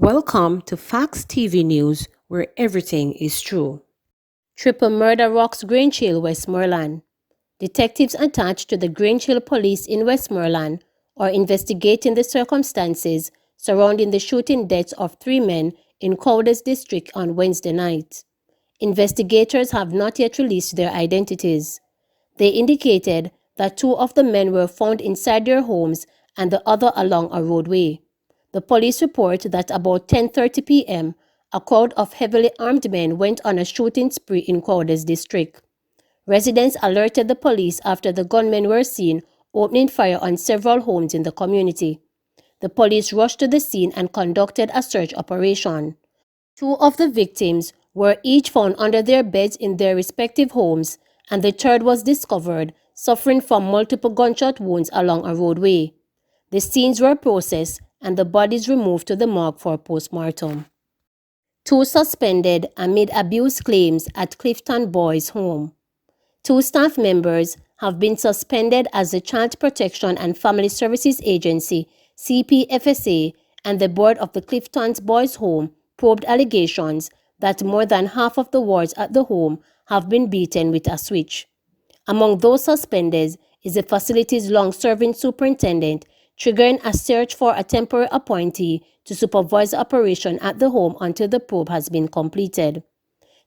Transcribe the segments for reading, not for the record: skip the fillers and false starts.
Welcome to Facts TV News, where everything is true. Triple murder rocks Grange, Westmoreland. Detectives attached to the Grange Police in Westmoreland are investigating the circumstances surrounding the shooting deaths of 3 men in Cowders district on Wednesday night. Investigators have not yet released their identities. They indicated that 2 of the men were found inside their homes and the other along a roadway. The police report that about 10:30 p.m., a crowd of heavily armed men went on a shooting spree in Cowders district. Residents alerted the police after the gunmen were seen opening fire on several homes in the community. The police rushed to the scene and conducted a search operation. 2 of the victims were each found under their beds in their respective homes, and the third was discovered suffering from multiple gunshot wounds along a roadway. The scenes were processed and the bodies removed to the morgue for postmortem. 2 suspended amid abuse claims at Clifton boys' home. 2 staff members have been suspended as the Child Protection and Family Services Agency, CPFSA, and the board of the Clifton's boys' home probed allegations that more than half of the wards at the home have been beaten with a switch. Among those suspended is the facility's long-serving superintendent, triggering a search for a temporary appointee to supervise the operation at the home until the probe has been completed.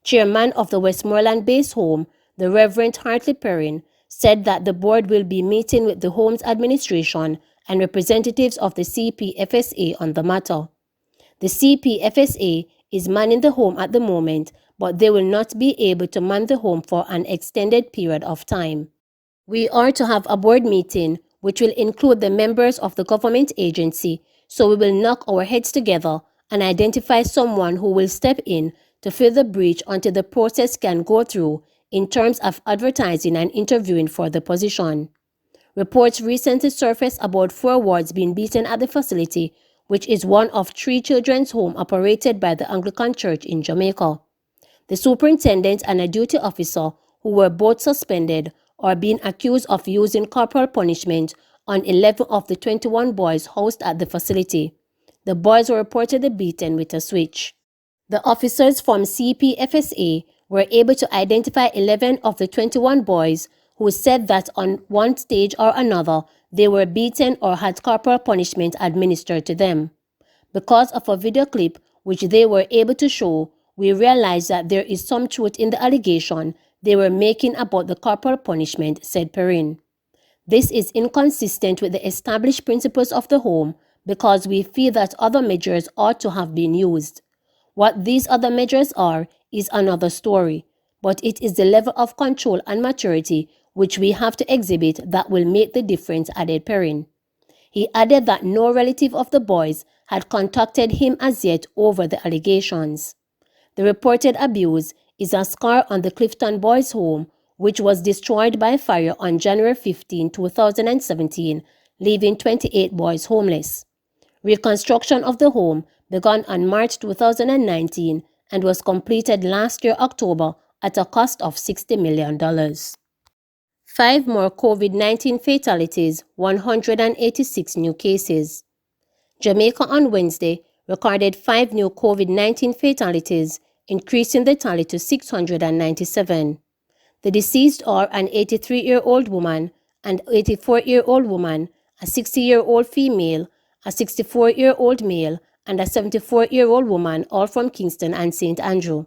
Chairman of the Westmoreland-based home, the Reverend Hartley Perrin, said that the board will be meeting with the home's administration and representatives of the CPFSA on the matter. The CPFSA is manning the home at the moment, but they will not be able to man the home for an extended period of time. We are to have a board meeting which will include the members of the government agency, so we will knock our heads together and identify someone who will step in to fill the breach until the process can go through in terms of advertising and interviewing for the position. Reports recently surfaced about 4 wards being beaten at the facility, which is one of 3 children's homes operated by the Anglican Church in Jamaica. The superintendent and a duty officer, who were both suspended, are being accused of using corporal punishment on 11 of the 21 boys housed at the facility. The boys were reportedly beaten with a switch. The officers from CPFSA were able to identify 11 of the 21 boys who said that on one stage or another they were beaten or had corporal punishment administered to them. Because of a video clip which they were able to show, we realized that there is some truth in the allegation they were making about the corporal punishment, said Perrin. This is inconsistent with the established principles of the home because we feel that other measures ought to have been used. What these other measures are is another story, but it is the level of control and maturity which we have to exhibit that will make the difference, added Perrin. He added that no relative of the boys had contacted him as yet over the allegations. The reported abuse is a scar on the Clifton boys' home, which was destroyed by fire on January 15, 2017, leaving 28 boys homeless. Reconstruction of the home began on March 2019 and was completed last year October at a cost of $60 million. 5 more COVID-19 fatalities, 186 new cases. Jamaica on Wednesday recorded 5 new COVID-19 fatalities, increasing the tally to 697. The deceased are an 83-year-old woman, an 84-year-old woman, a 60-year-old female, a 64-year-old male, and a 74-year-old woman, all from Kingston and St. Andrew.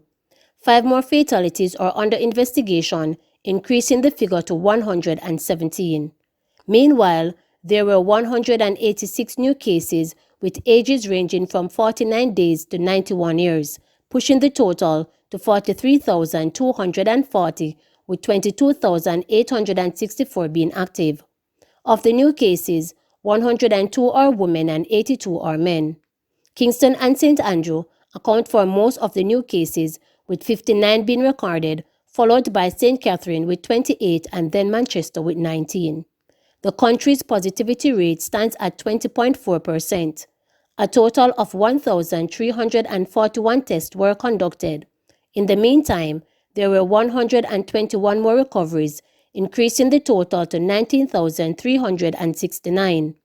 5 more fatalities are under investigation, increasing the figure to 117. Meanwhile, there were 186 new cases with ages ranging from 49 days to 91 years, pushing the total to 43,240, with 22,864 being active. Of the new cases, 102 are women and 82 are men. Kingston and St. Andrew account for most of the new cases, with 59 being recorded, followed by St. Catherine with 28 and then Manchester with 19. The country's positivity rate stands at 20.4%. A total of 1,341 tests were conducted. In the meantime, there were 121 more recoveries, increasing the total to 19,369.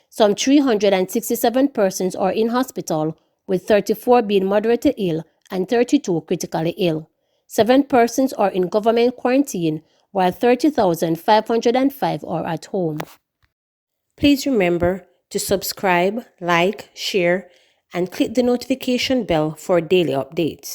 Some 367 persons are in hospital, with 34 being moderately ill and 32 critically ill. 7 persons are in government quarantine, while 30,505 are at home. Please remember to subscribe, like, share, and click the notification bell for daily updates.